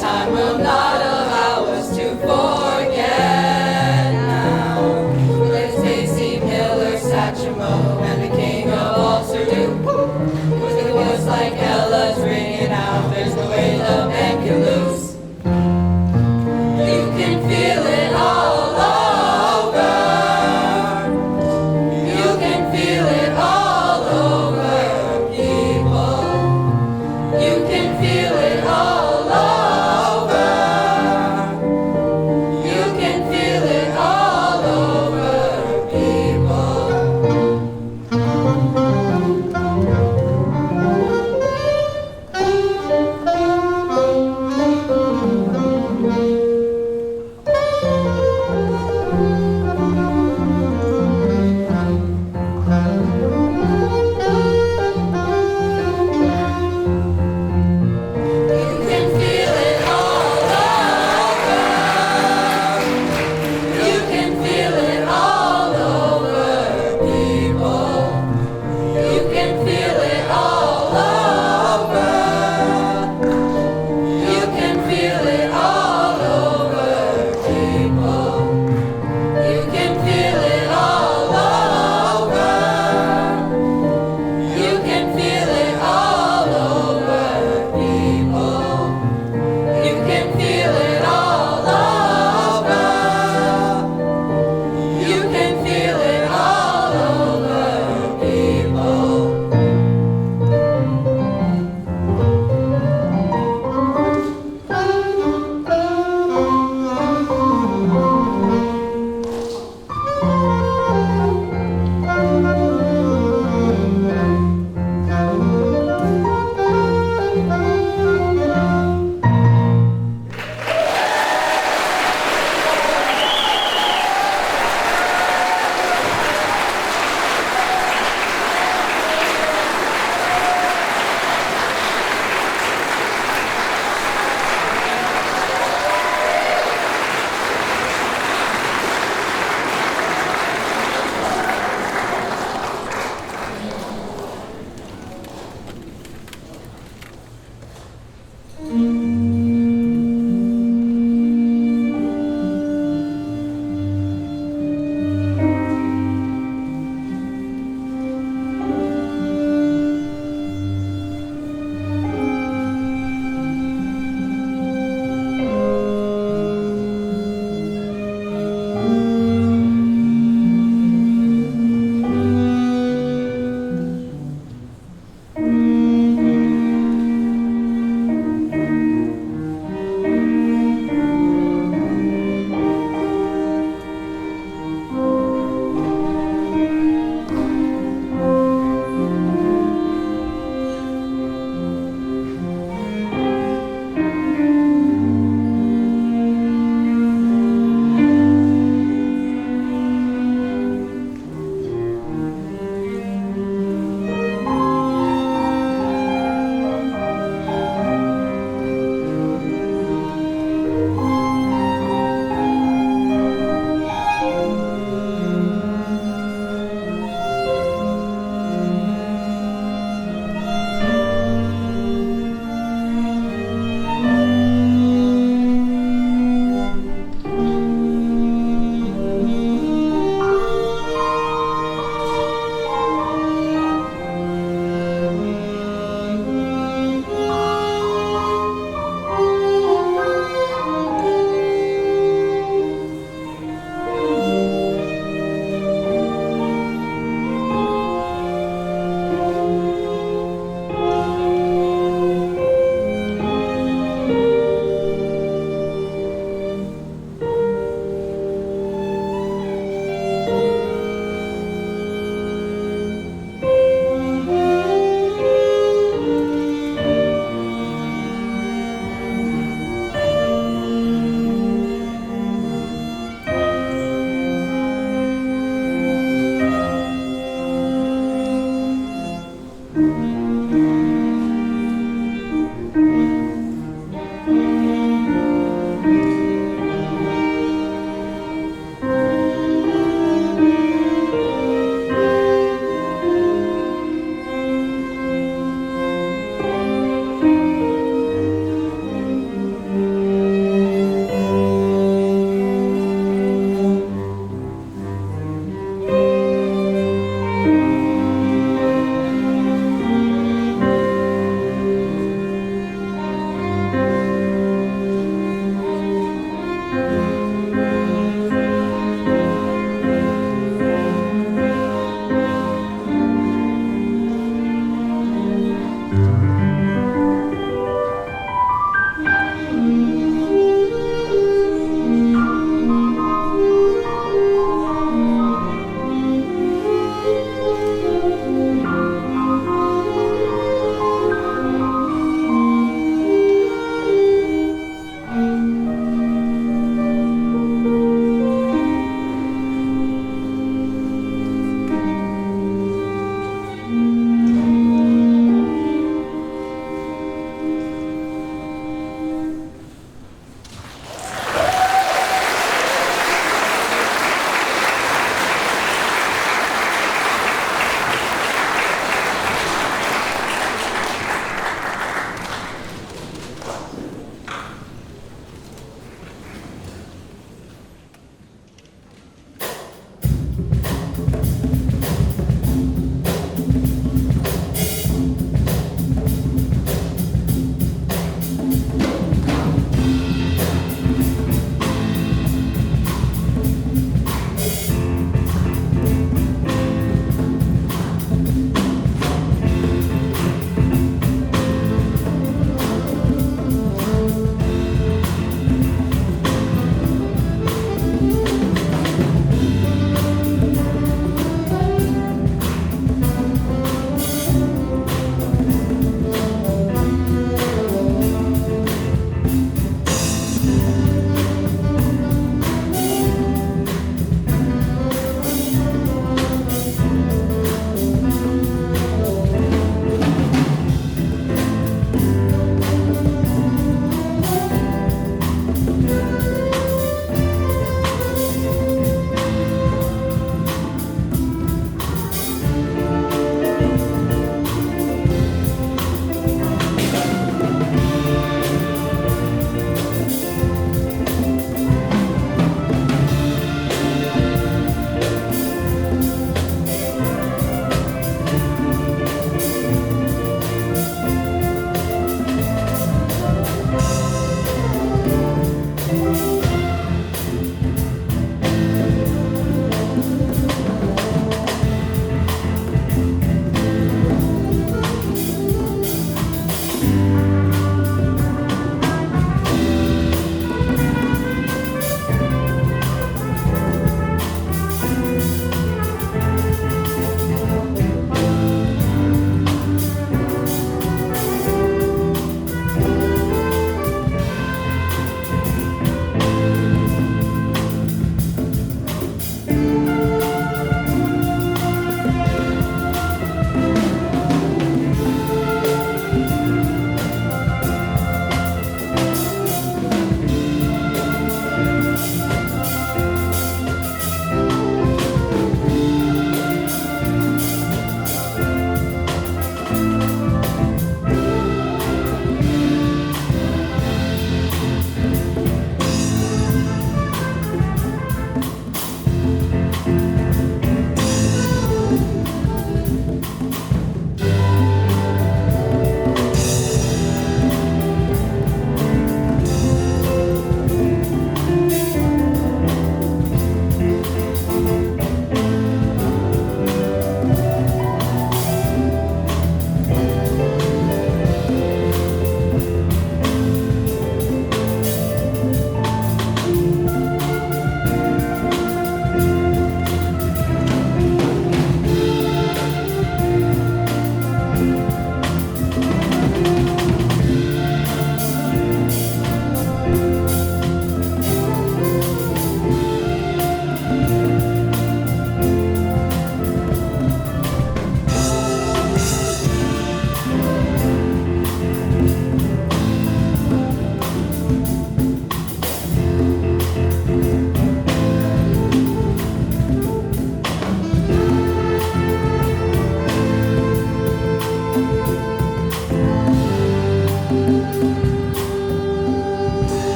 time will not allow us to forget now. There's Daisy Miller, Satchmo, and the king of Ulster with a voice like Ella's ringing out. There's no way the band can lose. You can feel it all over. You can feel it all over, people. You can feel it all over.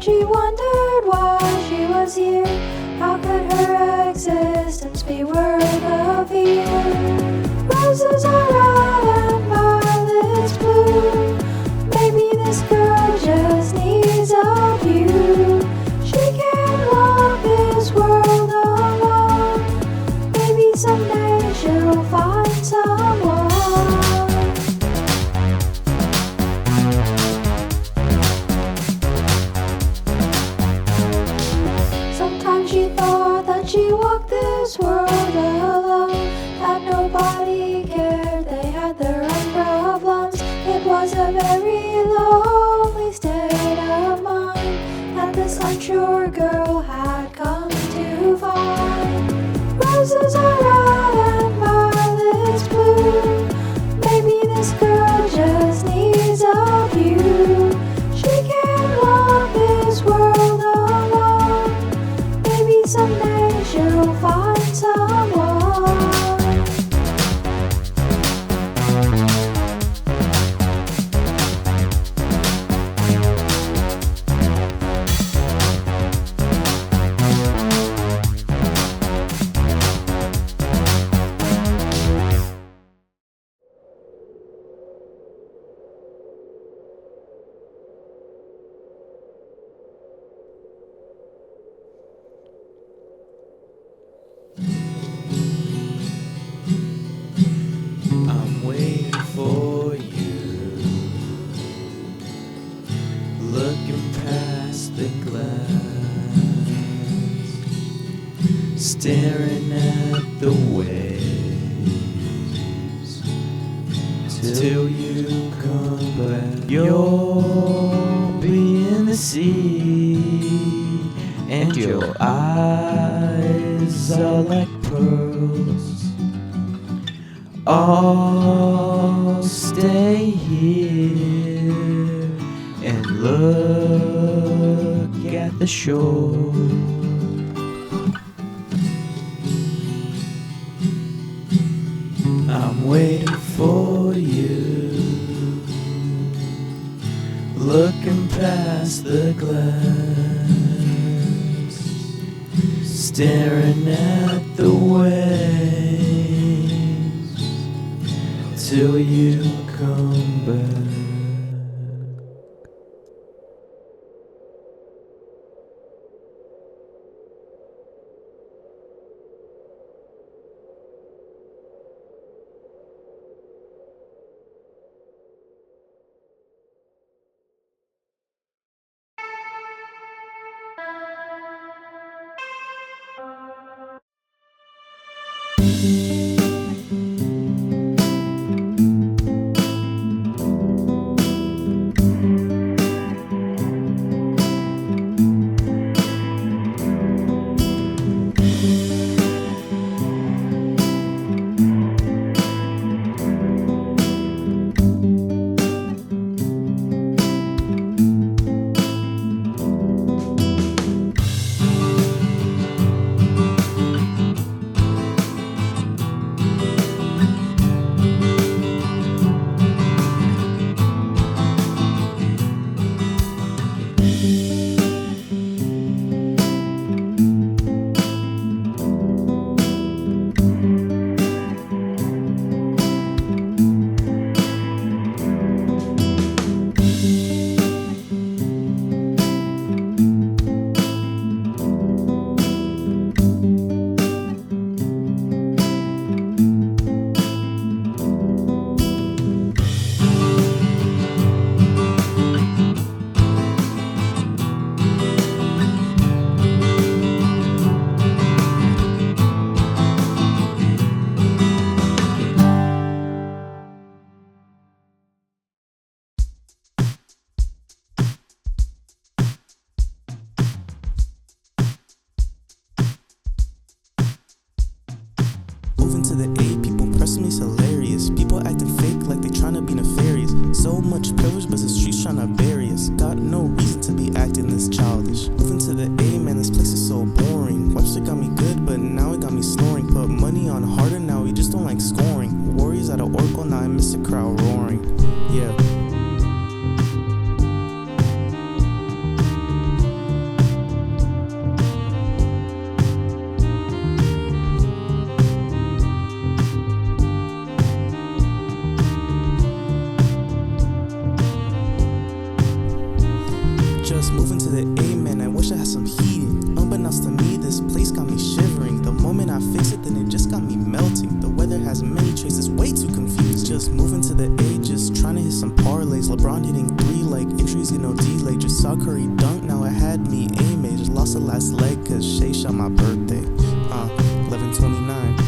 She wondered why she was here. How could her existence be worth a fear? Roses are red and violets blue. Maybe this girl just needs a view. She can't walk this world alone. Maybe someday she'll find someone. She thought that she walked this world alone, that nobody cared, they had their own problems. It was a very lonely state of mind that this unsure girl had come to find. Roses are red and violets blue. Maybe this girl just needs a view. She can't walk this world alone. Maybe someday she'll find someone. staring at the waves till you come back. You'll be in the sea, and your eyes are like pearls. I'll stay here and look at the shore. I'm waiting for you, looking past the glass, staring at the waves till you come back. Moving to the A, people pressing me's hilarious. People acting fake like they tryna be nefarious. So much privilege, but the streets tryna bury us. Got no reason to be acting this childish. Moving to the A, man, this place is so boring. Webster got me good, but now it got me snoring. Put money on harder, now we just don't like scoring. Warriors at an Oracle, now I miss the crowd roaring. Yeah. Just moving to the A, man, I wish I had some heating. Unbeknownst to me, this place got me shivering. The moment I fix it, then it just got me melting. The weather has many traces, way too confused. Just moving to the A, just trying to hit some parlays. LeBron hitting 3 like injuries get no delay. Just saw Curry dunk, now it had me A-May. Just lost the last leg, cause Shay shot my birthday. 11/29.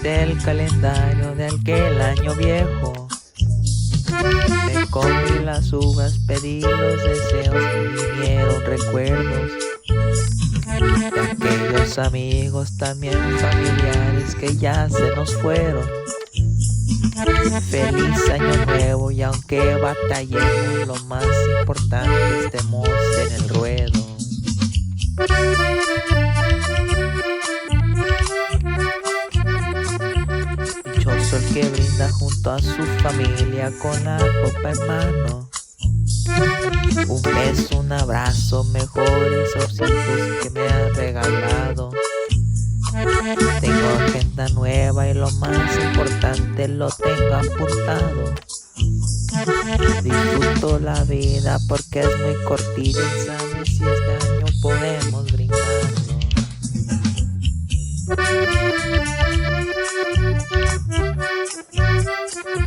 Del calendario de aquel año viejo, me comí las uvas, pedí los deseos y vinieron recuerdos de aquellos amigos, también familiares que ya se nos fueron. Feliz año nuevo, y aunque batallemos, lo más importante estemos en el ruedo. Dichoso el que brinda junto a su familia con la copa en mano. Un beso, un abrazo, mejores hijos que me han regalado. Tengo agenda nueva y lo más importante lo tengo apuntado. Disfruto la vida porque es muy cortita y sabes si este año podemos brindarlo.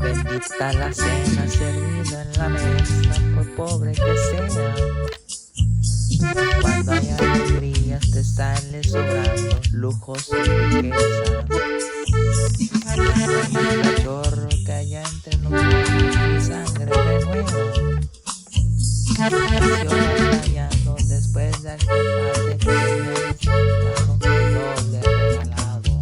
Bendita la cena servida en la mesa, por pobre que sea. Cuando hay alegrías te sale sobrando lujos y riquezas. El cachorro que haya entre nosotros mi sangre renueva. Yo batallando después de aquel par de que me resultaron doble regalado.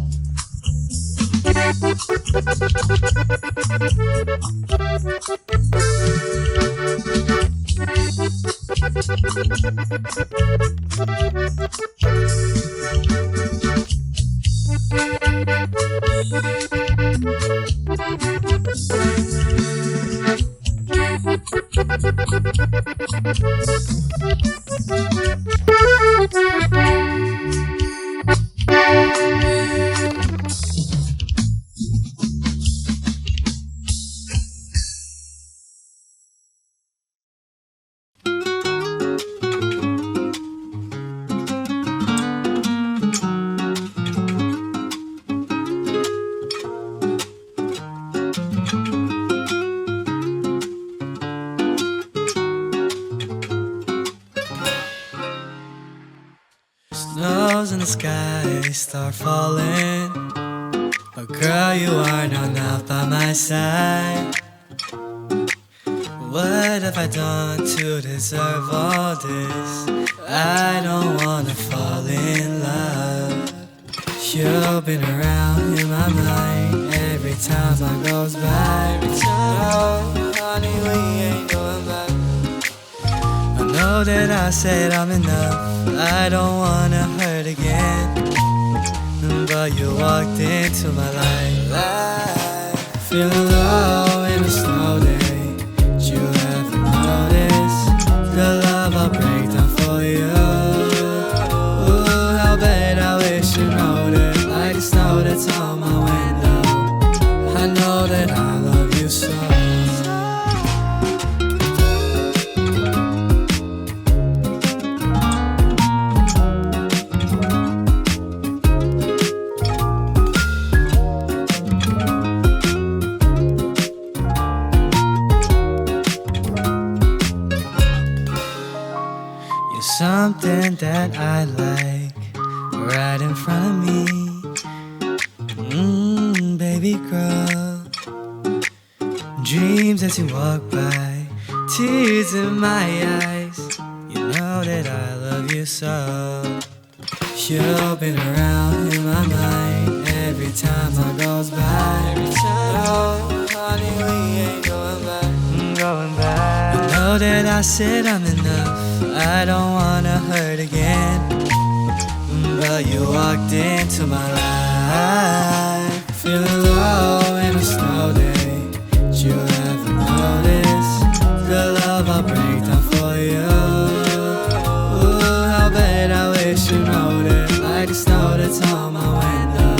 Snows in the sky start falling, but girl, you are not now by my side. What have I done to deserve all this? I don't wanna fall in love. You've been around in my mind every time I goes by. Oh, honey, we ain't going back. I know that I said I'm enough, I don't wanna hurt again, but you walked into my life. Feeling low in a snow day, did you ever notice the love I break down for you? Ooh, how bad I wish you know that, like the snow that's on my window. I know that I love you so. Something that I like right in front of me, baby girl. Dreams as you walk by, tears in my eyes. You know that I love you so. You've been around in my mind every time I goes by. Oh, honey, we ain't going back. I know that I said I'm enough, I don't wanna hurt again, but you walked into my life. Feeling low in a snow day, did you ever notice the love I break down for you? Ooh, how bad I wish you know that, like the snow that's on my window.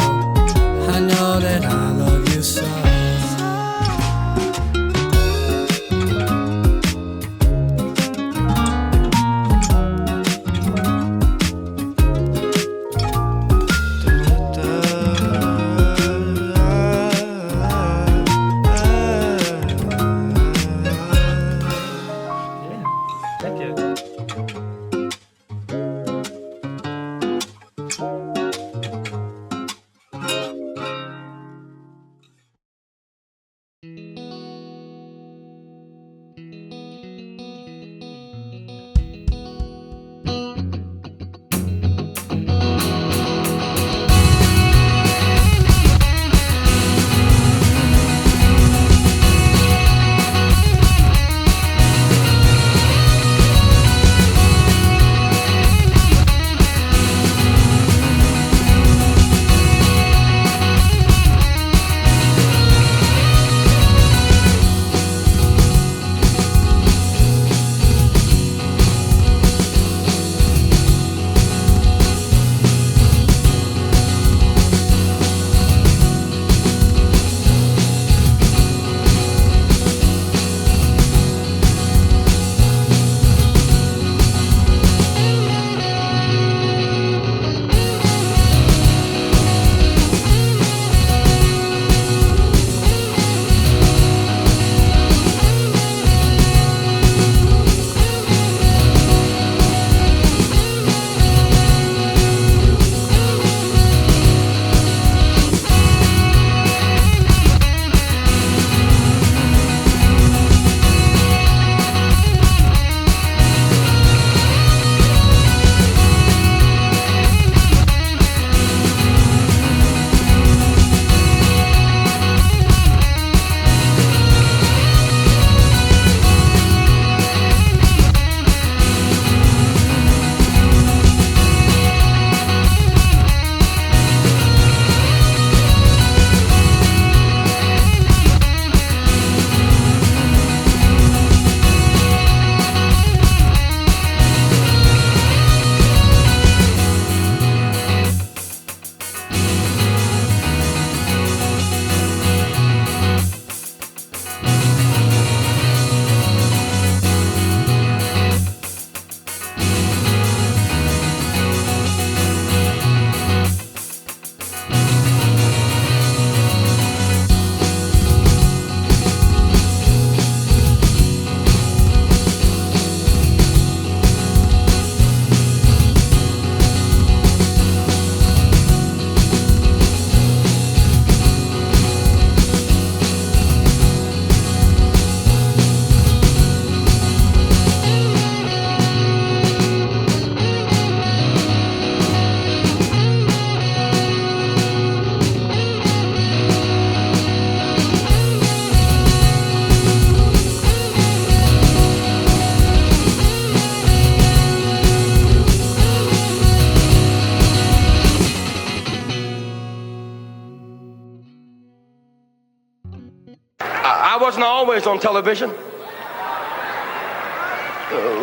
I wasn't always on television.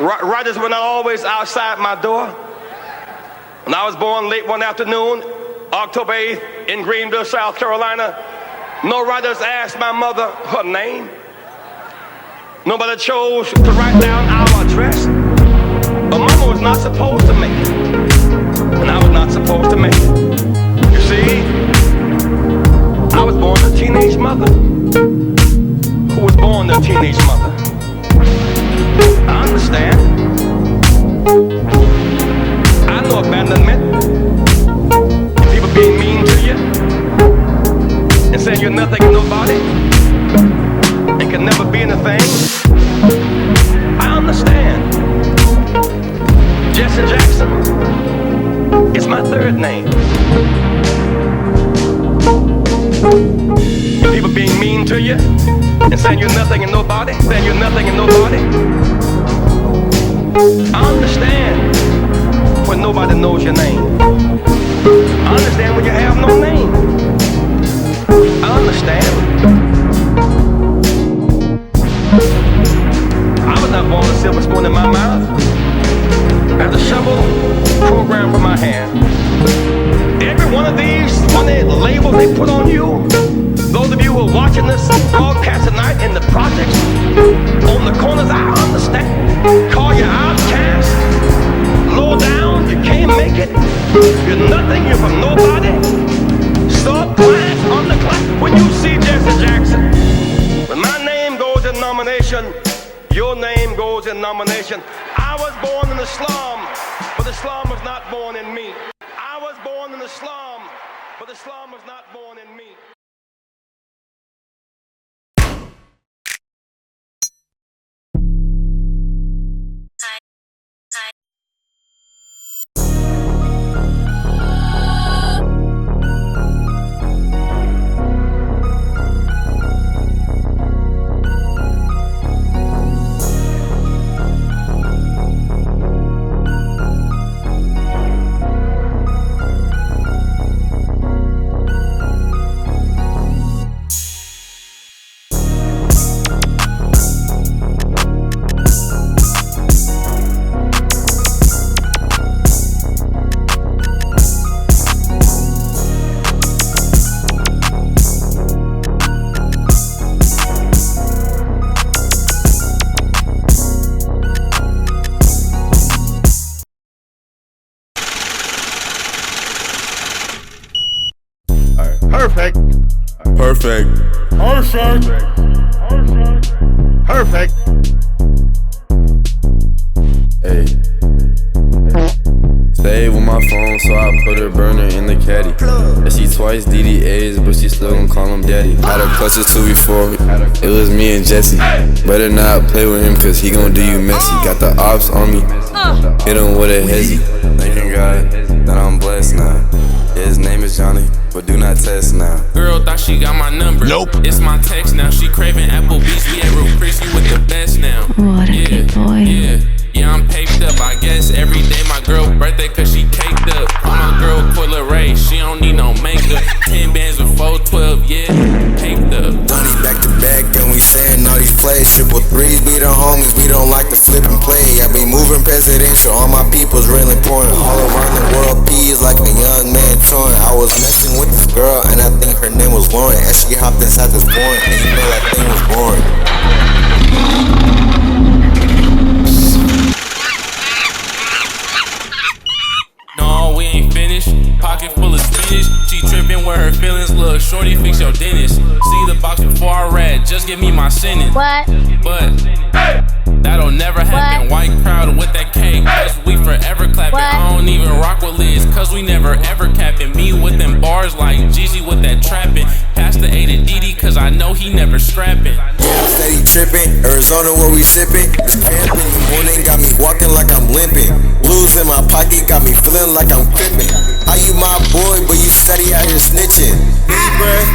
Writers were not always outside my door. When I was born late one afternoon, October 8th, in Greenville, South Carolina, no writers asked my mother her name. Nobody chose to write down our address. But Mama was not supposed to make it. And I was not supposed to make it. You see, I was born to a teenage mother who was born to a teenage mother. I understand. I know abandonment. People being mean to you and saying you're nothing and nobody and can never be anything. I understand. Jesse Jackson is my third name. People being mean to you and saying you're nothing and nobody, saying you're nothing and nobody. I understand when nobody knows your name. I understand when you have no name. I understand. I was not born with a silver spoon in my mouth. I had a shovel programmed for my hand. Every one of these funny labels they put on you, those of you who are watching this broadcast tonight in the projects, on the corners, I understand. Call you outcast, low down, you can't make it. You're nothing, you're from nobody. Subclass, underclass. When you see Jesse Jackson, when my name goes in nomination, your name goes in nomination. I I was born in the slum, but the slum was not born in me. I was born in the slum, but the slum was not born in me. Perfect. Perfect. Perfect. Perfect. Hey. Stay with my phone, so I put her burner in the caddy. Yeah, she twice DDAs, but she still gon' call him daddy. Had a clutch or two before, it was me and Jesse. Better not play with him, cause he gon' do you messy. Got the ops on me, hit him with a hezzy. Thanking God that I'm blessed now. Yeah, his name is Johnny, but do not test now. Girl thought she got my number. Nope. It's my text now. She craving Applebee's. We at real Chrissy with the best now. What a good boy. Yeah, I'm paped up. I guess every day my girl birthday cause she caked up. Call my girl Coila Ray, she don't need no makeup. 10 bands with 412, yeah, caked up. Donnie back to back and we saying all these plays. Triple threes be the homies, we don't like to flip and play. I be moving presidential, all my people's really important. All around the world, P is like a young man touring. I was messing with this girl and I think her name was Lauren. As she hopped inside this point and you know that thing was boring. No, we ain't finished. Pocket full of spinach. She tripping where her feelings look. Shorty, fix your dentist. See the box before I read. Just give me my sentence. What? But that'll never happen. White crowd with that cake. Cause we forever clapping. I don't even rock with Liz. Cause we never ever capping. Me with them bars like Jeezy with that trapping. Pass the A to DD cause I know he never scrapping. Steady tripping, Arizona where we sipping. This pamp in the morning got me walking like I'm limping. Blues in my pocket got me feeling like I'm crippin'. How you my boy, but you steady out here snitching? Me, bruh,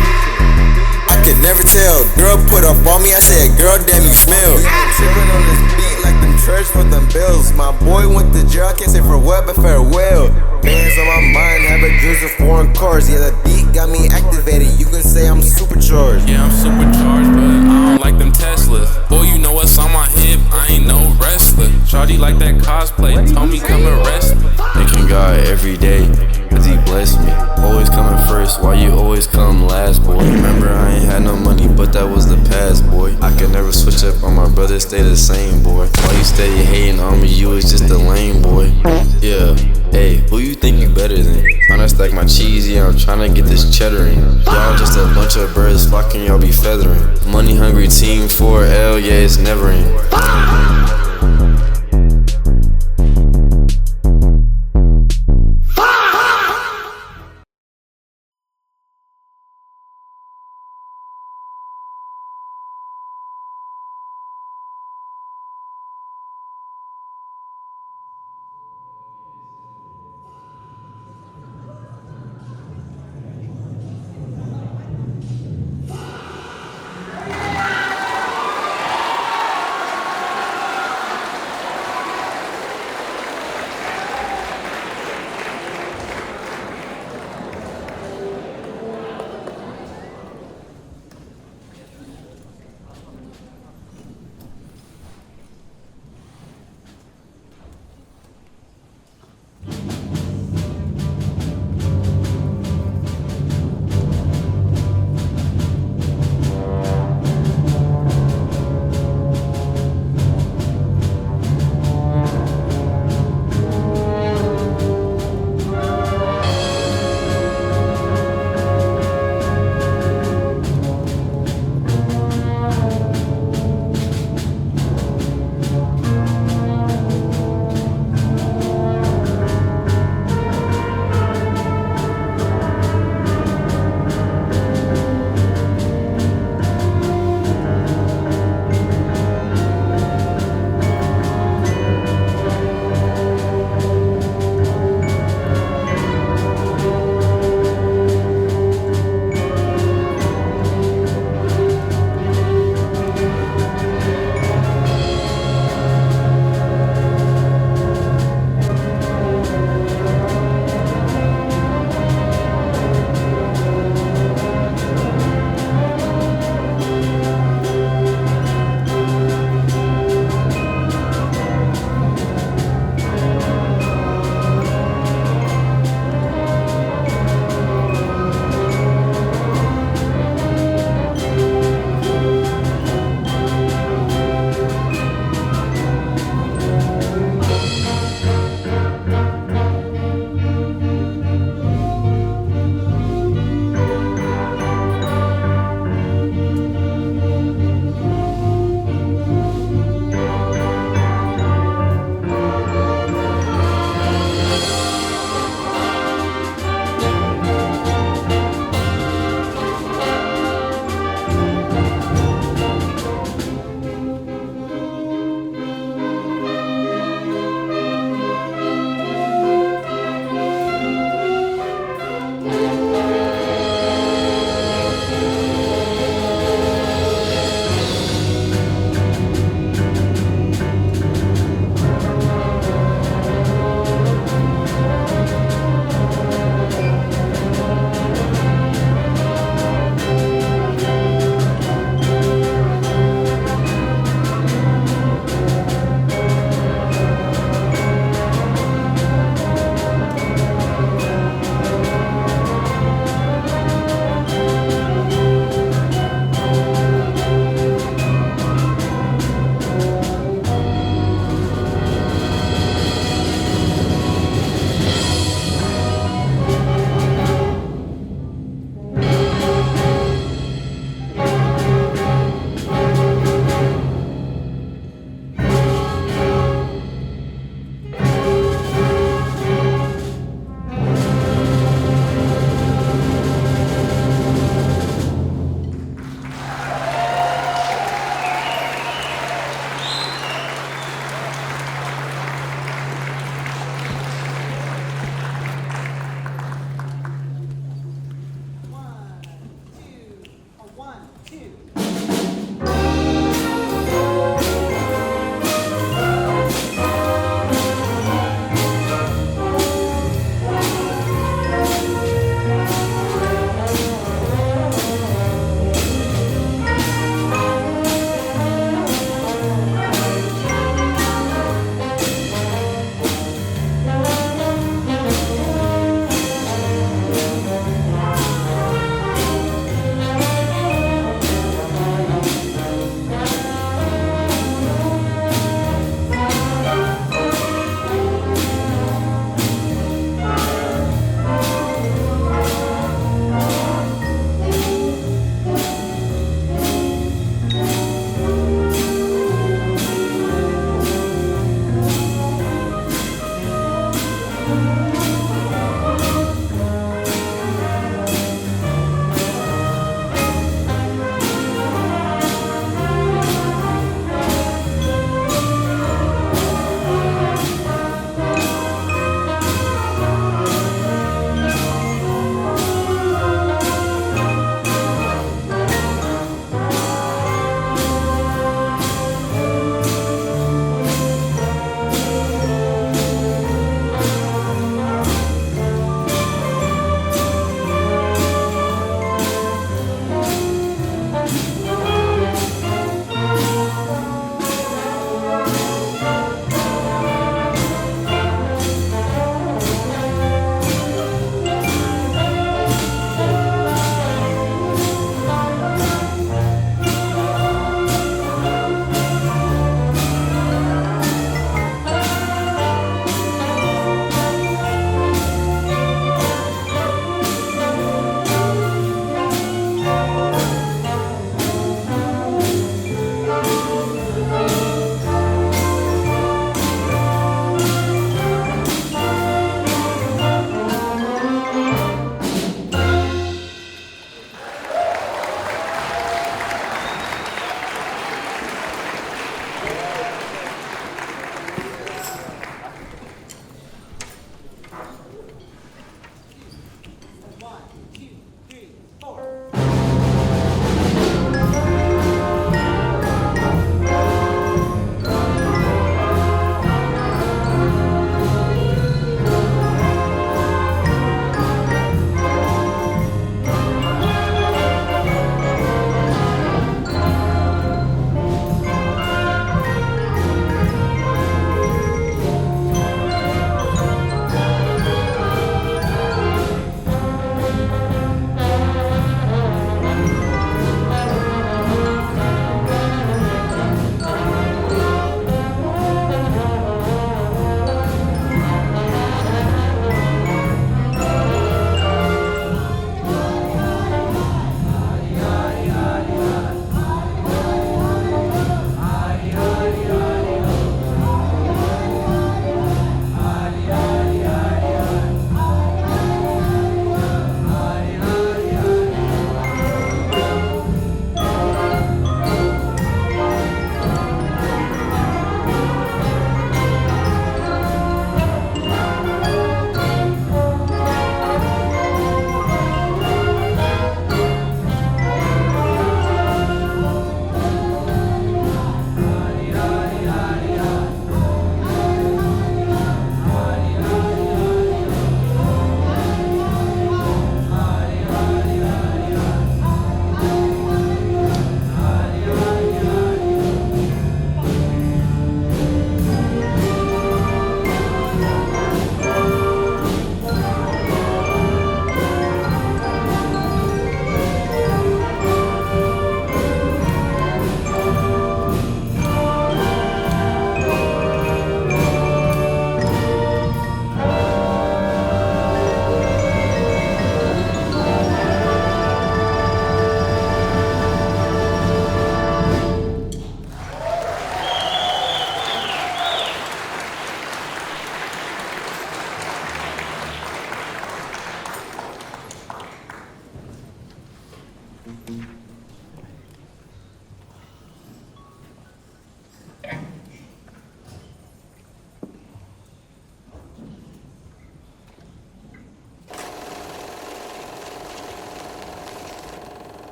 I could never tell. Girl put up on me, I said, girl, damn, you smell. Trippin' on this beat like them church for them bills. My boy went to jail, I can't say for what, but farewell. Bands on my mind, having dreams of foreign cars. Yeah, the beat got me activated, you can say I'm supercharged. Yeah, I'm supercharged, but I don't like them Teslas. Boy, you know what's on my hip, I ain't no wrestler. Shawty like that cosplay, told me come arrest me. Thanking God every day, cause he blessed me. Always coming first, why you always come last, boy? Remember I ain't had no money, but that was the past, boy. I could never switch up on my brother, stay the same, boy. Why you steady hating on me, you was just a lame, boy. Yeah, hey, who you think you better than? Tryna stack my cheese, yeah, I'm tryna get this cheddar in. Y'all just a bunch of birds flocking, y'all be feathering. Money hungry team 4L, yeah, it's never in.